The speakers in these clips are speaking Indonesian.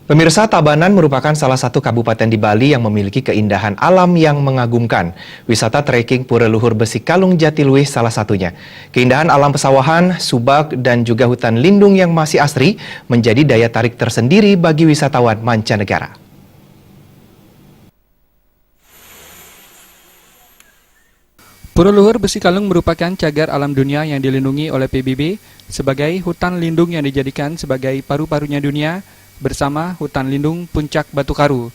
Pemirsa, Tabanan merupakan salah satu kabupaten di Bali yang memiliki keindahan alam yang mengagumkan. Wisata trekking Pura Luhur Besi Kalung Jatiluwih salah satunya. Keindahan alam pesawahan, subak, dan juga hutan lindung yang masih asri menjadi daya tarik tersendiri bagi wisatawan mancanegara. Pura Luhur Besi Kalung merupakan cagar alam dunia yang dilindungi oleh PBB sebagai hutan lindung yang dijadikan sebagai paru-parunya dunia bersama hutan lindung Puncak Batu Karu.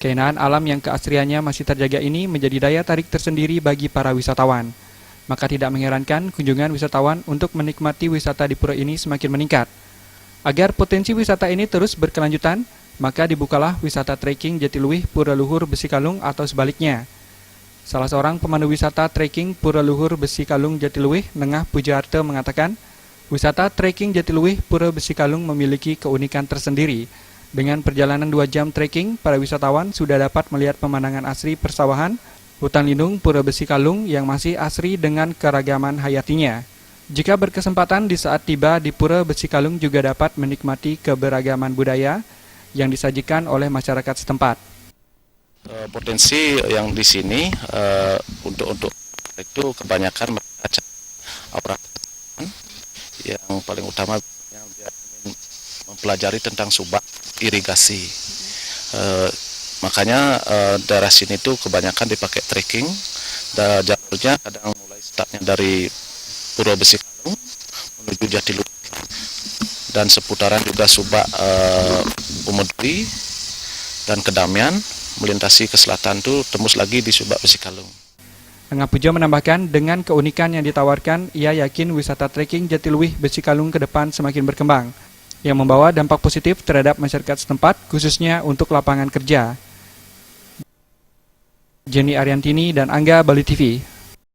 Keindahan alam yang keasriannya masih terjaga ini menjadi daya tarik tersendiri bagi para wisatawan. Maka tidak mengherankan kunjungan wisatawan untuk menikmati wisata di pura ini semakin meningkat. Agar potensi wisata ini terus berkelanjutan, maka dibukalah wisata trekking Jatiluwih Pura Luhur Besi Kalung atau sebaliknya. Salah seorang pemandu wisata trekking Pura Luhur Besi Kalung Jatiluwih, Nengah Pujaarte, mengatakan, wisata trekking Jatiluwih Pura Besi Kalung memiliki keunikan tersendiri. Dengan perjalanan 2 jam trekking, para wisatawan sudah dapat melihat pemandangan asri persawahan, hutan lindung Pura Besi Kalung yang masih asri dengan keragaman hayatinya. Jika berkesempatan di saat tiba di Pura Besi Kalung juga dapat menikmati keberagaman budaya yang disajikan oleh masyarakat setempat. Potensi yang di sini untuk itu kebanyakan mereka operator yang paling utama yang mempelajari tentang subak irigasi. Makanya daerah sini tuh kebanyakan dipakai trekking. Jalurnya kadang mulai startnya dari Pura Besi Kalung menuju Jatiluwih dan seputaran juga subak Umudwi dan Kedamian. Melintasi ke selatan tuh tembus lagi di Subak Besi Kalung. Nengah Puja menambahkan, dengan keunikan yang ditawarkan, ia yakin wisata trekking Jatiluwih Besi Kalung ke depan semakin berkembang, yang membawa dampak positif terhadap masyarakat setempat, khususnya untuk lapangan kerja. Jenny Ariantini dan Angga, Bali TV.